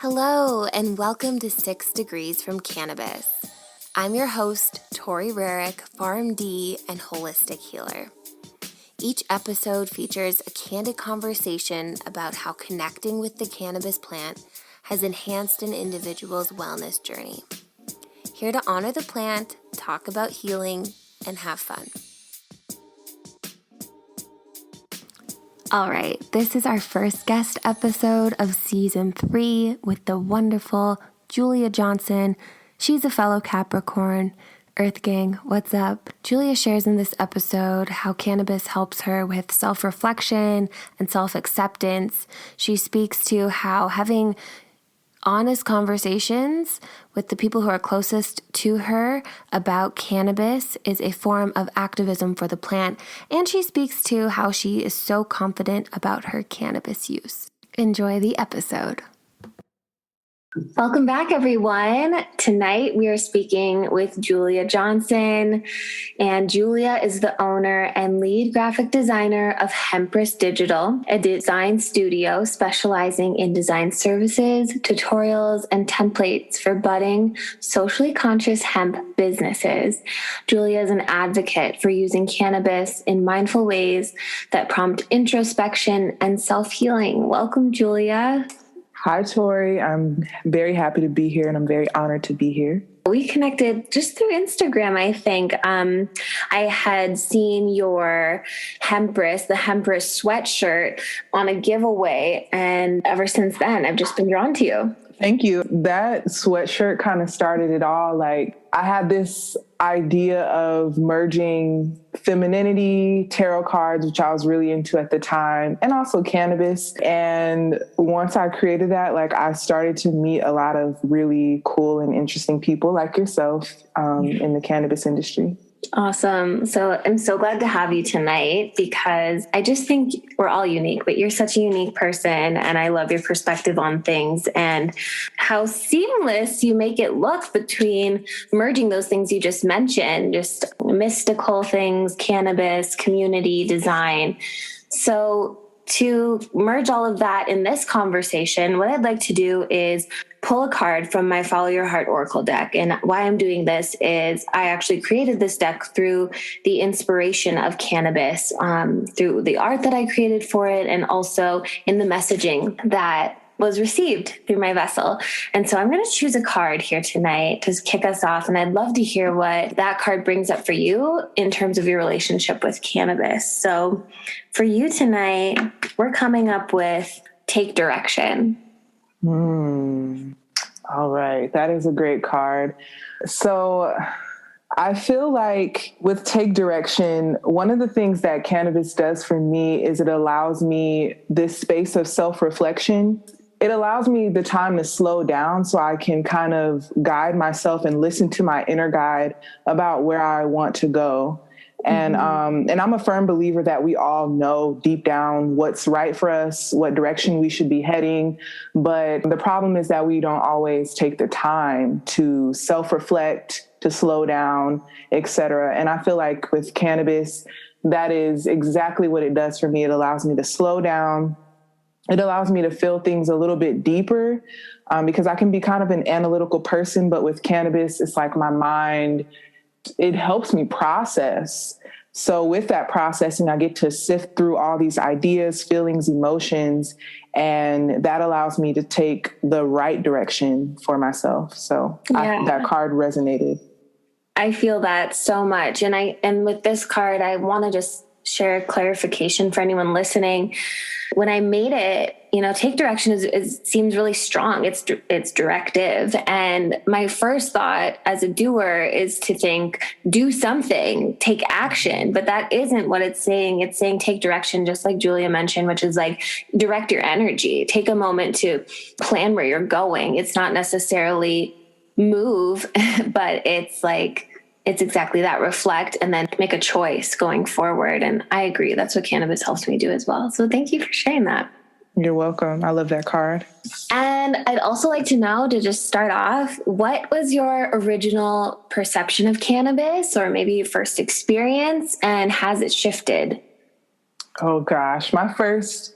Hello, and welcome to 6 Degrees from Cannabis. I'm your host, Tori Rerick, PharmD and holistic healer. Each episode features a candid conversation about how connecting with the cannabis plant has enhanced an individual's wellness journey. Here to honor the plant, talk about healing, and have fun. All right, this is our first guest episode of Season 3 with the wonderful Julia Johnson. She's a fellow Capricorn. Earth Gang, what's up? Julia shares in this episode how cannabis helps her with self-reflection and self-acceptance. She speaks to how having honest conversations with the people who are closest to her about cannabis is a form of activism for the plant, and she speaks to how she is so confident about her cannabis use. Enjoy the episode. Welcome back, everyone. Tonight we are speaking with Julia Johnson, and Julia is the owner and lead graphic designer of Hempress Digital, a design studio specializing in design services, tutorials, and templates for budding, socially conscious hemp businesses. Julia is an advocate for using cannabis in mindful ways that prompt introspection and self-healing. Welcome, Julia. Hi, Tori. I'm very happy to be here, and I'm very honored to be here. We connected just through Instagram, I think. I had seen your the Hempress sweatshirt on a giveaway, and ever since then, I've just been drawn to you. Thank you. That sweatshirt kind of started it all. Like, I had this idea of merging femininity, tarot cards, which I was really into at the time, and also cannabis. And once I created that, I started to meet a lot of really cool and interesting people like yourself in the cannabis industry. Awesome. So I'm so glad to have you tonight because I just think we're all unique, but you're such a unique person, and I love your perspective on things and how seamless you make it look between merging those things you just mentioned, just mystical things, cannabis, community, design. So to merge all of that in this conversation, what I'd like to do is pull a card from my Follow Your Heart Oracle deck. And why I'm doing this is I actually created this deck through the inspiration of cannabis, through the art that I created for it, and also in the messaging that was received through my vessel. And so I'm going to choose a card here tonight to kick us off. And I'd love to hear what that card brings up for you in terms of your relationship with cannabis. So for you tonight, we're coming up with Take Direction. All right. That is a great card. So I feel like with Take Direction, one of the things that cannabis does for me is it allows me this space of self-reflection. It allows me the time to slow down so I can kind of guide myself and listen to my inner guide about where I want to go. And I'm a firm believer that we all know deep down what's right for us, what direction we should be heading. But the problem is that we don't always take the time to self-reflect, to slow down, et cetera. And I feel like with cannabis, that is exactly what it does for me. It allows me to slow down. It allows me to feel things a little bit deeper because I can be kind of an analytical person. But with cannabis, it's like my mind, it helps me process. So with that processing, I get to sift through all these ideas, feelings, emotions, and that allows me to take the right direction for myself. So that card resonated. I feel that so much. And with this card, I want to just share a clarification for anyone listening. When I made it, Take Direction seems really strong. It's directive. And my first thought as a doer is to think, do something, take action. But that isn't what it's saying. It's saying take direction, just like Julia mentioned, which is like direct your energy. Take a moment to plan where you're going. It's not necessarily move, but it's exactly that. Reflect and then make a choice going forward. And I agree. That's what cannabis helps me do as well. So thank you for sharing that. You're welcome. I love that card. And I'd also like to know, to just start off, what was your original perception of cannabis, or maybe your first experience, and has it shifted? Oh gosh, my first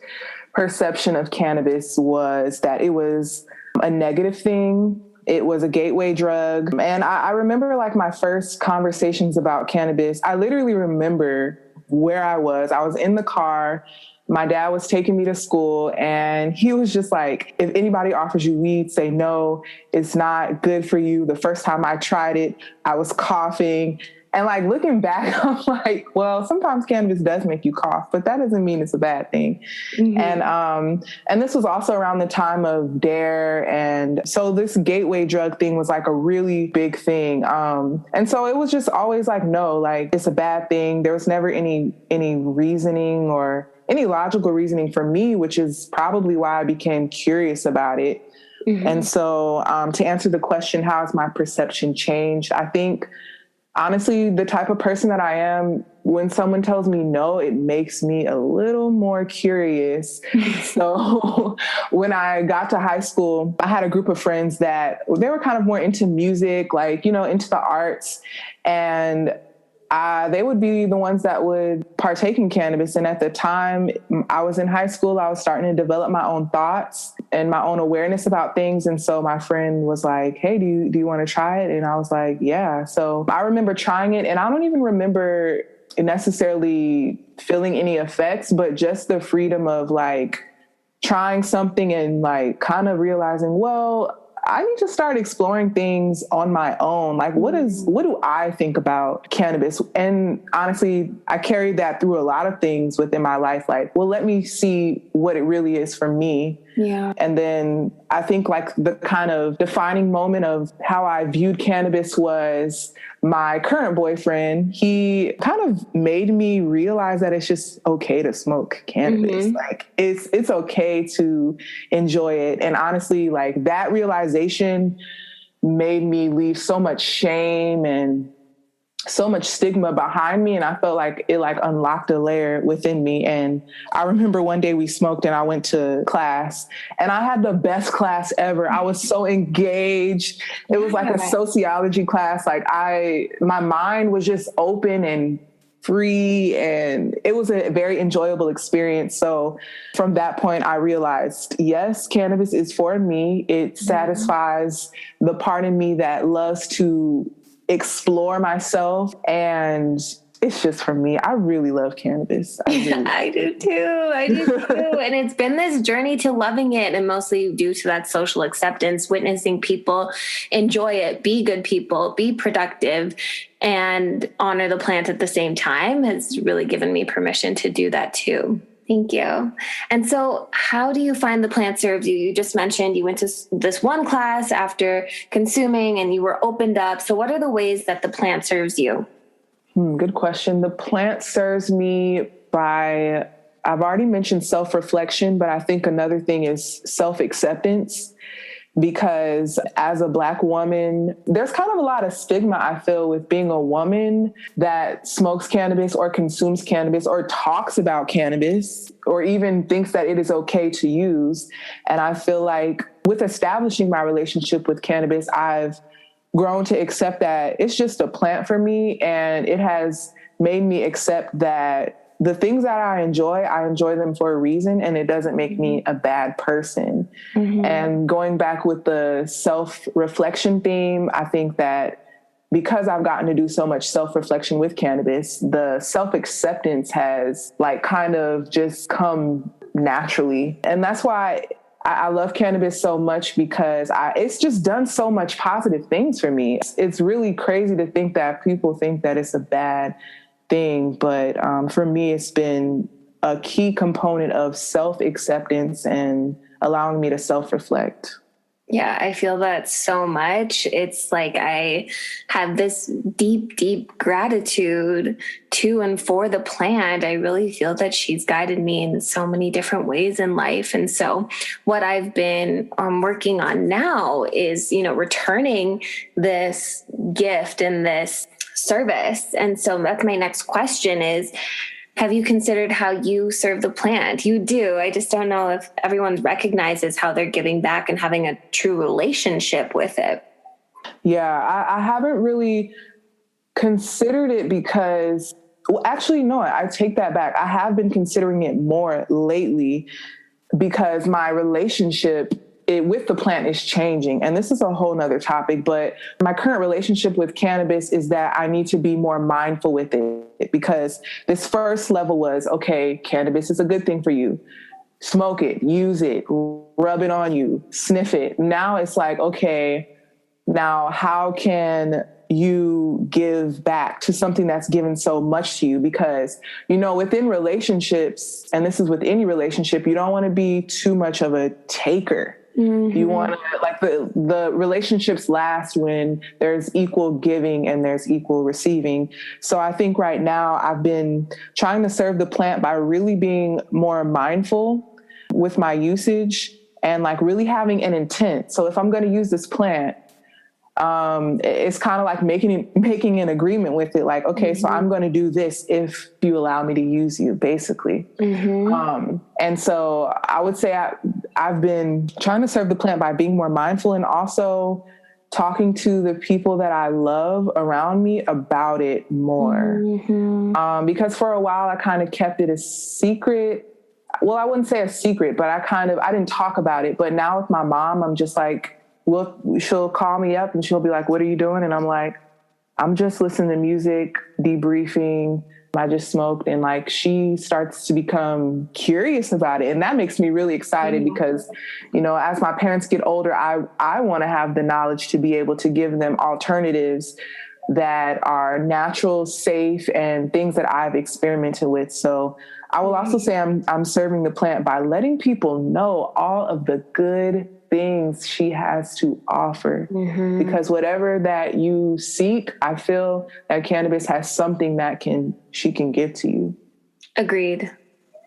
perception of cannabis was that it was a negative thing. It was a gateway drug. And I remember like my first conversations about cannabis. I literally remember where I was. I was in the car. My dad was taking me to school and he was just like, if anybody offers you weed, say no, it's not good for you. The first time I tried it, I was coughing. And like looking back, I'm like, well, sometimes cannabis does make you cough, but that doesn't mean it's a bad thing. Mm-hmm. And this was also around the time of DARE. And so this gateway drug thing was like a really big thing. And so it was just always like, no, like it's a bad thing. There was never any reasoning or any logical reasoning for me, which is probably why I became curious about it. Mm-hmm. And so to answer the question, how has my perception changed? I think honestly, the type of person that I am, when someone tells me no, it makes me a little more curious. So when I got to high school, I had a group of friends that they were kind of more into music, like, you know, into the arts. And they would be the ones that would partake in cannabis. And at the time I was in high school, I was starting to develop my own thoughts and my own awareness about things. And so my friend was like, hey, do you want to try it? And I was like, yeah. So I remember trying it, and I don't even remember necessarily feeling any effects, but just the freedom of like trying something and like kind of realizing, well, I need to start exploring things on my own. Like, what do I think about cannabis? And honestly, I carried that through a lot of things within my life. Like, well, let me see what it really is for me. Yeah. And then I think like the kind of defining moment of how I viewed cannabis was my current boyfriend. He kind of made me realize that it's just okay to smoke cannabis. Mm-hmm. Like it's okay to enjoy it. And honestly, like that realization made me leave so much shame and so much stigma behind me. And I felt like it like unlocked a layer within me. And I remember one day we smoked and I went to class and I had the best class ever. I was so engaged. It was like a sociology class. Like my mind was just open and free, and it was a very enjoyable experience. So from that point, I realized, yes, cannabis is for me. It satisfies the part in me that loves to explore myself, and it's just for me. I really love cannabis. I do too. And it's been this journey to loving it, and mostly due to that social acceptance, witnessing people enjoy it, be good people, be productive, and honor the plant at the same time has really given me permission to do that too. Thank you. And so how do you find the plant serves you? You just mentioned you went to this one class after consuming and you were opened up. So what are the ways that the plant serves you? Good question. The plant serves me by, I've already mentioned self-reflection, but I think another thing is self-acceptance. Because as a Black woman, there's kind of a lot of stigma, I feel, with being a woman that smokes cannabis or consumes cannabis or talks about cannabis or even thinks that it is okay to use. And I feel like with establishing my relationship with cannabis, I've grown to accept that it's just a plant for me. And it has made me accept that the things that I enjoy them for a reason, and it doesn't make me a bad person. Mm-hmm. And going back with the self-reflection theme, I think that because I've gotten to do so much self-reflection with cannabis, the self-acceptance has like kind of just come naturally. And that's why I love cannabis so much, because it's just done so much positive things for me. It's really crazy to think that people think that it's a bad thing. But for me, it's been a key component of self-acceptance and allowing me to self-reflect. Yeah, I feel that so much. It's like I have this deep, deep gratitude to and for the plant. I really feel that she's guided me in so many different ways in life. And so what I've been working on now is, returning this gift and this service. And so that's my next question is, have you considered how you serve the plant? You do. I just don't know if everyone recognizes how they're giving back and having a true relationship with it. Yeah, I haven't really considered it because, well, actually, no, I take that back. I have been considering it more lately because my relationship with the plant is changing. And this is a whole nother topic, but my current relationship with cannabis is that I need to be more mindful with it, because this first level was, okay, cannabis is a good thing for you. Smoke it, use it, rub it on you, sniff it. Now it's like, okay, now how can you give back to something that's given so much to you? Because, you know, within relationships, and this is with any relationship, you don't want to be too much of a taker. Mm-hmm. You want to, like, the relationships last when there's equal giving and there's equal receiving. So I think right now I've been trying to serve the plant by really being more mindful with my usage and like really having an intent. So if I'm going to use this plant, it's kind of like making an agreement with it. Like, okay, so I'm going to do this if you allow me to use you, basically. And so I would say I've been trying to serve the plant by being more mindful and also talking to the people that I love around me about it more. Because for a while I kind of kept it a secret. Well, I wouldn't say a secret, but I didn't talk about it. But now with my mom, I'm just like, she'll call me up and she'll be like, what are you doing? And I'm like, I'm just listening to music, debriefing. I just smoked. And like, she starts to become curious about it. And that makes me really excited because, you know, as my parents get older, I want to have the knowledge to be able to give them alternatives that are natural, safe, and things that I've experimented with. So I will also say I'm serving the plant by letting people know all of the good things she has to offer, because whatever that you seek, I feel that cannabis has something that she can give to you. Agreed.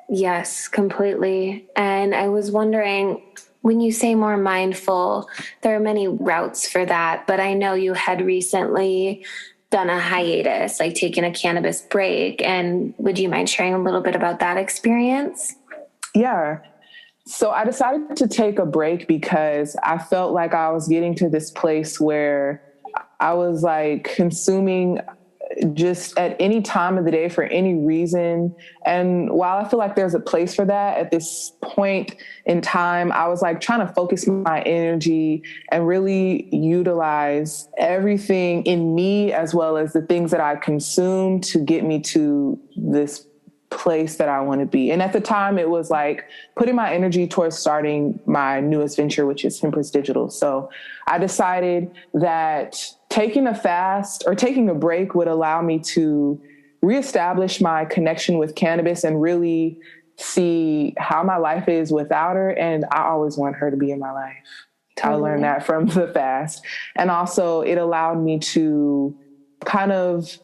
Yes, completely. And I was wondering, when you say more mindful, there are many routes for that, but I know you had recently done a hiatus, like taken a cannabis break. And would you mind sharing a little bit about that experience? Yeah. So I decided to take a break because I felt like I was getting to this place where I was like consuming just at any time of the day for any reason. And while I feel like there's a place for that at this point in time, I was like trying to focus my energy and really utilize everything in me as well as the things that I consume to get me to this place that I want to be. And at the time it was like putting my energy towards starting my newest venture, which is Hempress Digital. So I decided that taking a fast or taking a break would allow me to reestablish my connection with cannabis and really see how my life is without her. And I always want her to be in my life. Totally. I learned that from the fast. And also it allowed me to kind of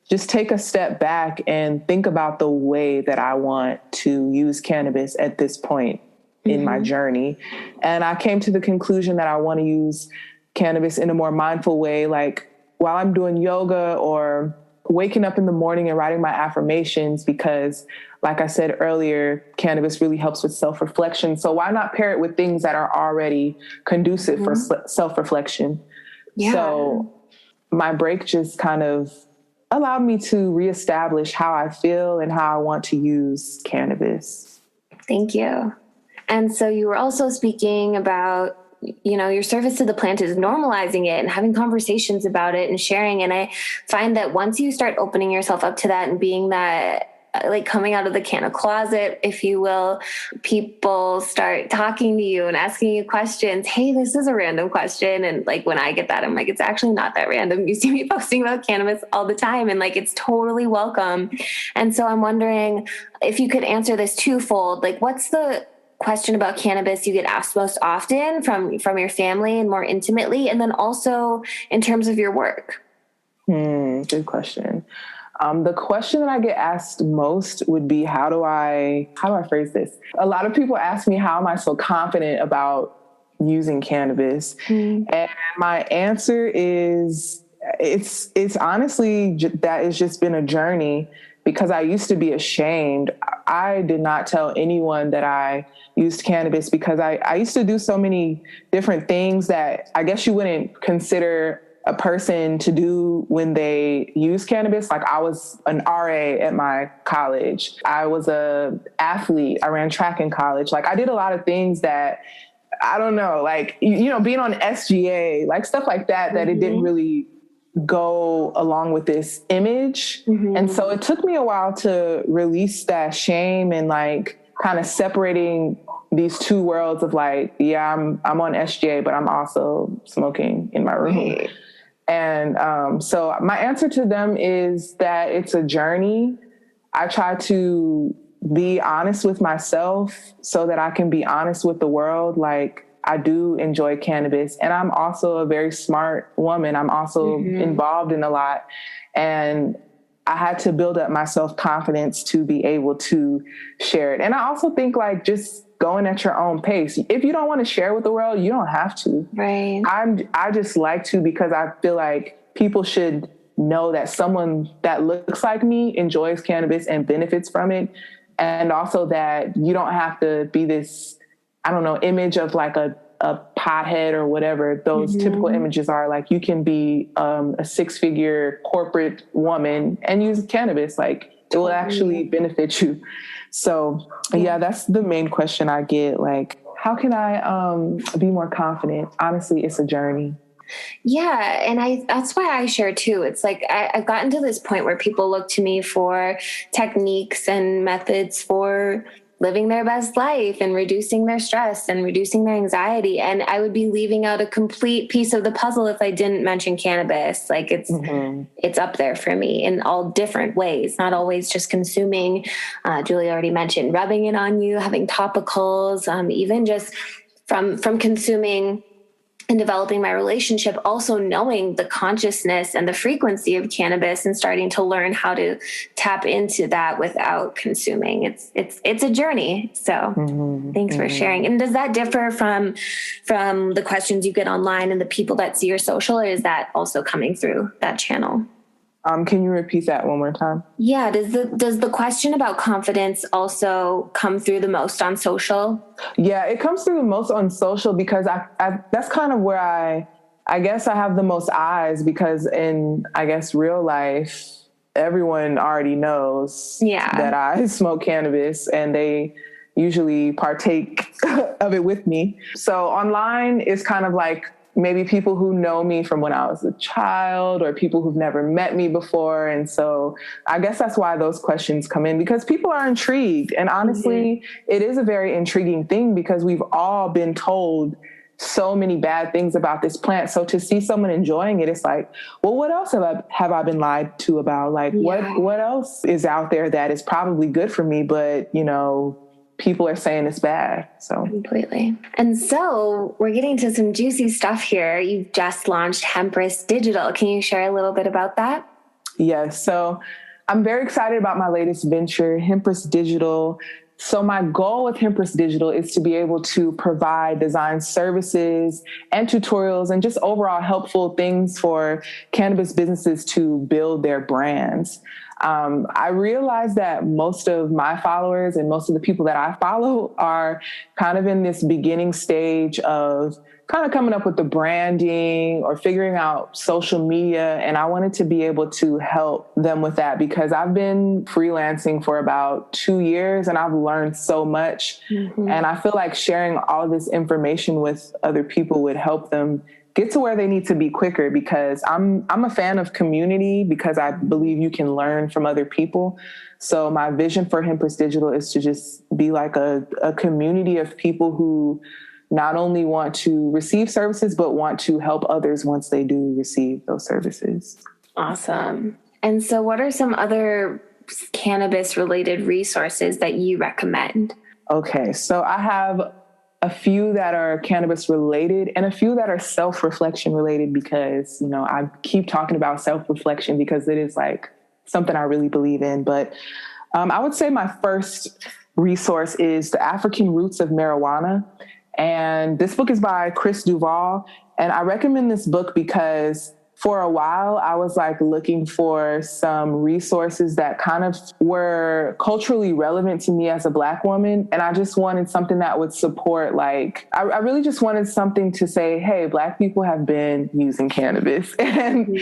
just take a step back and think about the way that I want to use cannabis at this point in my journey. And I came to the conclusion that I want to use cannabis in a more mindful way, like while I'm doing yoga or waking up in the morning and writing my affirmations, because like I said earlier, cannabis really helps with self-reflection. So why not pair it with things that are already conducive for self-reflection? Yeah. So my break just kind of allowed me to reestablish how I feel and how I want to use cannabis. Thank you. And so you were also speaking about, you know, your service to the plant is normalizing it and having conversations about it and sharing. And I find that once you start opening yourself up to that and being that, like coming out of the canna closet, if you will, people start talking to you and asking you questions. Hey, this is a random question. And like, when I get that, I'm like, it's actually not that random. You see me posting about cannabis all the time and like, it's totally welcome. And so I'm wondering if you could answer this twofold, like what's the question about cannabis you get asked most often from your family and more intimately? And then also in terms of your work? Good question. The question that I get asked most would be, how do I phrase this? A lot of people ask me, how am I so confident about using cannabis? And my answer is, it's honestly, that it's just been a journey, because I used to be ashamed. I did not tell anyone that I used cannabis because I used to do so many different things that I guess you wouldn't consider a person to do when they use cannabis. Like I was an RA at my college. I was a athlete. I ran track in college. Like I did a lot of things that I don't know, like, being on SGA, like stuff like that, that it didn't really go along with this image. And so it took me a while to release that shame and like kind of separating these two worlds of like, yeah, I'm on SGA, but I'm also smoking in my room. Right. And so my answer to them is that it's a journey. I try to be honest with myself so that I can be honest with the world. Like, I do enjoy cannabis, and I'm also a very smart woman. I'm also involved in a lot. And I had to build up my self-confidence to be able to share it. And I also think like just going at your own pace. If you don't want to share with the world, you don't have to. Right. I just like to, because I feel like people should know that someone that looks like me enjoys cannabis and benefits from it. And also that you don't have to be this, I don't know, image of like a pothead or whatever those typical images are. Like, you can be a 6-figure corporate woman and use cannabis. Like, it will actually benefit you. So yeah, that's the main question I get. Like, how can I be more confident? Honestly, it's a journey. Yeah. And that's why I share too. It's like, I've gotten to this point where people look to me for techniques and methods for living their best life and reducing their stress and reducing their anxiety. And I would be leaving out a complete piece of the puzzle if I didn't mention cannabis. Like, it's up there for me in all different ways, not always just consuming. Julie already mentioned rubbing it on you, having topicals, even just from consuming and developing my relationship, also knowing the consciousness and the frequency of cannabis and starting to learn how to tap into that without consuming. It's a journey. So thanks for sharing. And does that differ from the questions you get online and the people that see your social, or is that also coming through that channel? Can you repeat that one more time? Yeah. Does the question about confidence also come through the most on social? Yeah, it comes through the most on social because I that's kind of where I guess I have the most eyes, because in, I guess, real life, everyone already knows that I smoke cannabis, and they usually partake of it with me. So online is kind of like maybe people who know me from when I was a child, or people who've never met me before. And so I guess that's why those questions come in, because people are intrigued. And honestly, it is a very intriguing thing, because we've all been told so many bad things about this plant. So to see someone enjoying it, it's like, well, what else have I been lied to about? Like, what else is out there that is probably good for me, but, people are saying it's bad. So completely. And so we're getting to some juicy stuff here. You've just launched Hempress Digital. Can you share a little bit about that? Yes. So I'm very excited about my latest venture, Hempress Digital. So my goal with Hempress Digital is to be able to provide design services and tutorials and just overall helpful things for cannabis businesses to build their brands. I realize that most of my followers and most of the people that I follow are kind of in this beginning stage of kind of coming up with the branding or figuring out social media. And I wanted to be able to help them with that, because I've been freelancing for about 2 years and I've learned so much. And I feel like sharing all of this information with other people would help them get to where they need to be quicker, because I'm a fan of community, because I believe you can learn from other people. So my vision for Hempress Digital is to just be like a community of people who not only want to receive services, but want to help others once they do receive those services. Awesome. And so what are some other cannabis related resources that you recommend? Okay, so I have a few that are cannabis related and a few that are self-reflection related, because, I keep talking about self-reflection because it is like something I really believe in. But I would say my first resource is The African Roots of Marijuana. And this book is by Duvall. And I recommend this book because for a while, I was like looking for some resources that kind of were culturally relevant to me as a Black woman. And I just wanted something that would support, like, I really just wanted something to say, hey, Black people have been using cannabis. And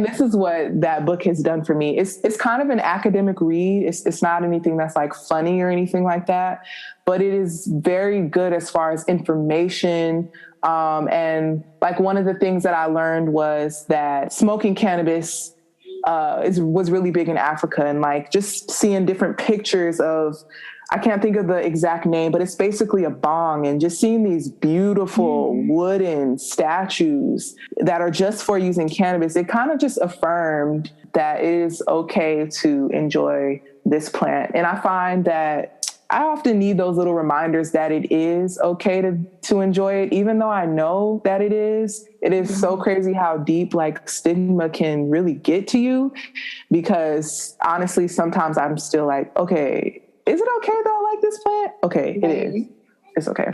this is what that book has done for me. It's kind of an academic read. It's not anything that's like funny or anything like that, but it is very good as far as information. And like one of the things that I learned was that smoking cannabis was really big in Africa, and like just seeing different pictures of, I can't think of the exact name, but it's basically a bong, and just seeing these beautiful wooden statues that are just for using cannabis, it kind of just affirmed that it is okay to enjoy this plant. And I find that I often need those little reminders that it is okay to enjoy it, even though I know that it is. It is so crazy how deep like stigma can really get to you, because honestly, sometimes I'm still like, okay, is it okay that I like this plant? Okay, it is. It's okay.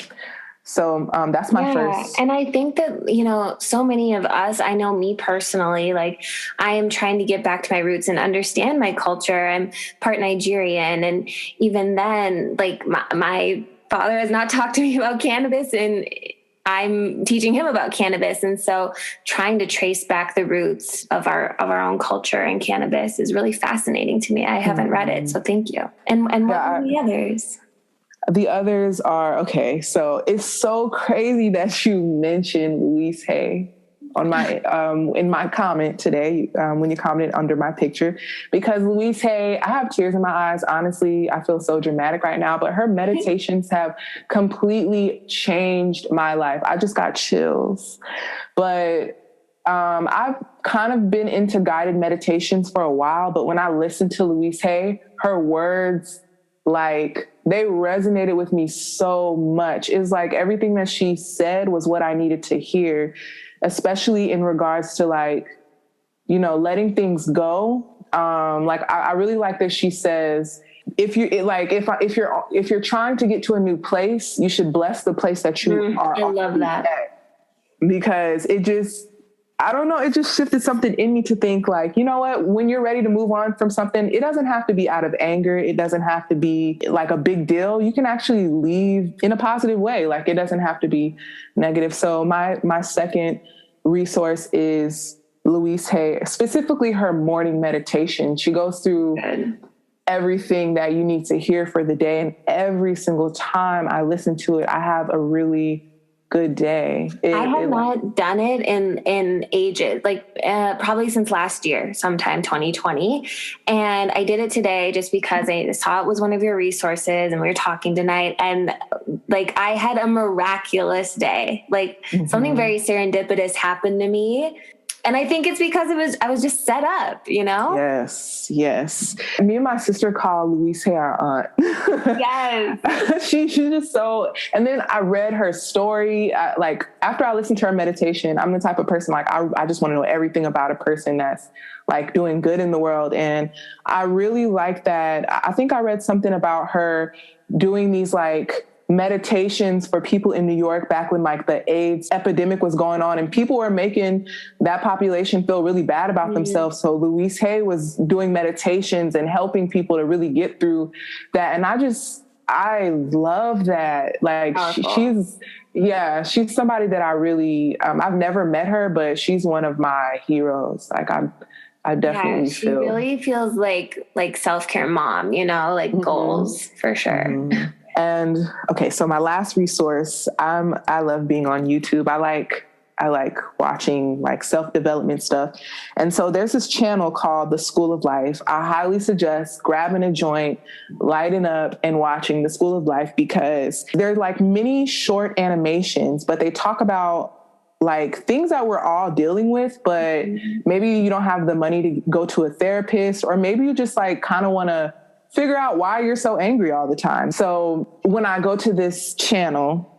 So that's my first. And I think that, you know, so many of us, I know me personally, like I am trying to get back to my roots and understand my culture. I'm part Nigerian. And even then, like my father has not talked to me about cannabis, and I'm teaching him about cannabis. And so trying to trace back the roots of our own culture and cannabis is really fascinating to me. I haven't read it, so thank you. And what are the others? The others are, okay, so it's so crazy that you mentioned Louise Haye on my in my comment today, when you commented under my picture, because Louise Haye, I have tears in my eyes. Honestly, I feel so dramatic right now, but her meditations have completely changed my life. I just got chills. But I've kind of been into guided meditations for a while, but when I listened to Louise Haye, her words, like, they resonated with me so much. It's like everything that she said was what I needed to hear, especially in regards to like, you know, letting things go. Like I really like that she says, if you're trying to get to a new place, you should bless the place that you are. I love that. Because it just, I don't know, it just shifted something in me to think like, you know what, when you're ready to move on from something, it doesn't have to be out of anger. It doesn't have to be like a big deal. You can actually leave in a positive way. Like it doesn't have to be negative. So my second resource is Louise Haye, specifically her morning meditation. She goes through everything that you need to hear for the day. And every single time I listen to it, I have a really good day. I have not done it in ages, like probably since last year, sometime 2020. And I did it today just because I saw it was one of your resources and we were talking tonight. And like, I had a miraculous day, like something very serendipitous happened to me. And I think it's because I was just set up, you know? Yes. Me and my sister call Louise Haye our aunt. Yes. She's just so, and then I read her story. Like after I listened to her meditation, I'm the type of person, like I just want to know everything about a person that's like doing good in the world. And I really like that. I think I read something about her doing these like meditations for people in New York back when like the AIDS epidemic was going on, and people were making that population feel really bad about themselves. So Louise Haye was doing meditations and helping people to really get through that. And I love that. Like she's somebody that I really, I've never met her, but she's one of my heroes. Like I definitely she really feels like self-care mom, you know, like goals for sure. And okay, so my last resource, I love being on YouTube. I like watching like self-development stuff. And so there's this channel called The School of Life. I highly suggest grabbing a joint, lighting up and watching The School of Life, because they're like mini short animations, but they talk about like things that we're all dealing with, but maybe you don't have the money to go to a therapist, or maybe you just like kind of want to figure out why you're so angry all the time. So when I go to this channel,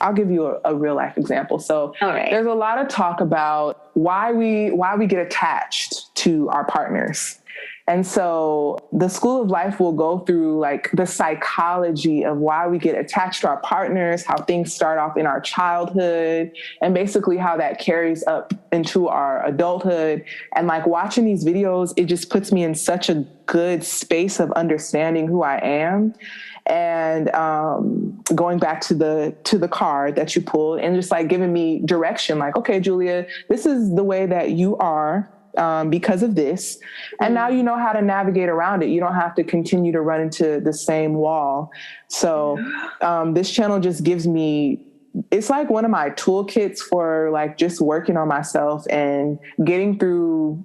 I'll give you a real life example. So there's a lot of talk about why we get attached to our partners. And so the School of Life will go through like the psychology of why we get attached to our partners, how things start off in our childhood, and basically how that carries up into our adulthood. And like watching these videos, it just puts me in such a good space of understanding who I am. And going back to the card that you pulled and just like giving me direction, like, okay, Julia, this is the way that you are because of this. And now you know how to navigate around it. You don't have to continue to run into the same wall. So this channel just gives me, it's like one of my toolkits for like just working on myself and getting through,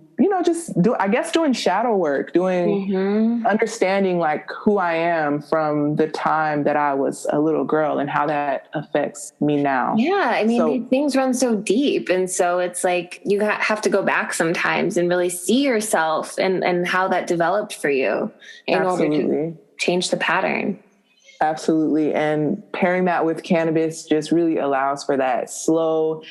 doing shadow work, understanding like who I am from the time that I was a little girl and how that affects me now. Yeah. I mean, these things run so deep. And so it's like, you have to go back sometimes and really see yourself and how that developed for you in order to change the pattern. Absolutely. And pairing that with cannabis just really allows for that slow,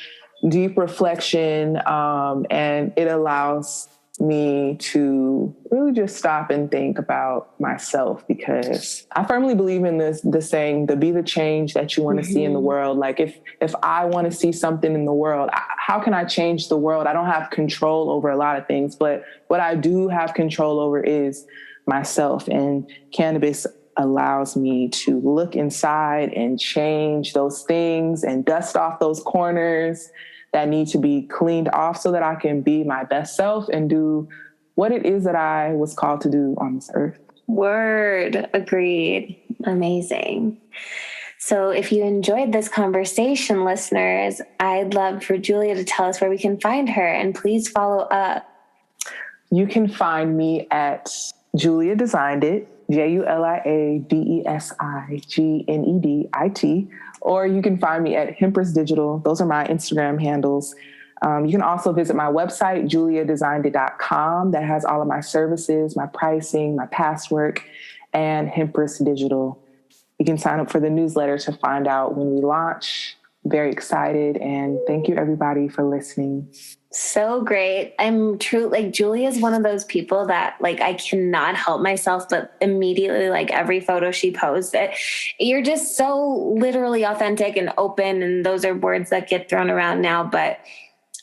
deep reflection. And it allows me to really just stop and think about myself, because I firmly believe in the saying, to be the change that you want to see in the world. Like if I want to see something in the world, how can I change the world? I don't have control over a lot of things, but what I do have control over is myself, and cannabis allows me to look inside and change those things and dust off those corners that need to be cleaned off so that I can be my best self and do what it is that I was called to do on this earth. Word. Agreed. Amazing. So if you enjoyed this conversation, listeners, I'd love for Julia to tell us where we can find her, and please follow up. You can find me at Julia Designed It, JuliaDesignedit, or you can find me at Hempress Digital. Those are my Instagram handles. You can also visit my website, juliadesignedit.com. That has all of my services, my pricing, my past work, and Hempress Digital. You can sign up for the newsletter to find out when we launch. Very excited. And thank you everybody for listening. So great. I'm true. Like, Julia is one of those people that like, I cannot help myself, but immediately, like every photo she posts, you're just so literally authentic and open. And those are words that get thrown around now, but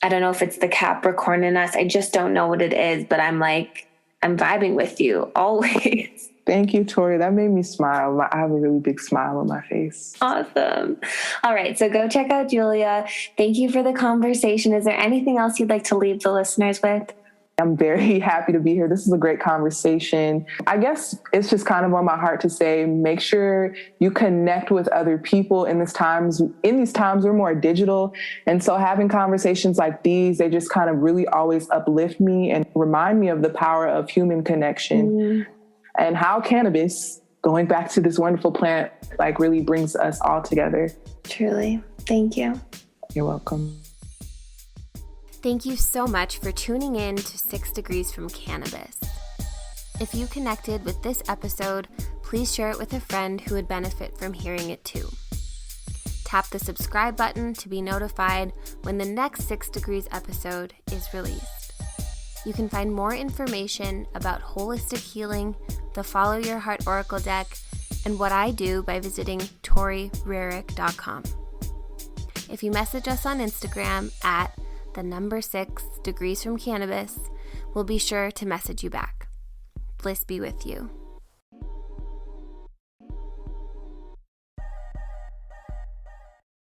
I don't know if it's the Capricorn in us. I just don't know what it is, but I'm vibing with you always. Thank you, Tori. That made me smile. I have a really big smile on my face. Awesome. All right. So go check out Julia. Thank you for the conversation. Is there anything else you'd like to leave the listeners with? I'm very happy to be here. This is a great conversation. I guess it's just kind of on my heart to say, make sure you connect with other people in these times. We're more digital. And so having conversations like these, they just kind of really always uplift me and remind me of the power of human connection. And how cannabis, going back to this wonderful plant, like really brings us all together. Truly. Thank you. You're welcome. Thank you so much for tuning in to 6 Degrees from Cannabis. If you connected with this episode, please share it with a friend who would benefit from hearing it too. Tap the subscribe button to be notified when the next 6 Degrees episode is released. You can find more information about holistic healing, the Follow Your Heart Oracle deck, and what I do by visiting ToriRerick.com. If you message us on Instagram at 6 Degrees from Cannabis, we'll be sure to message you back. Bliss be with you.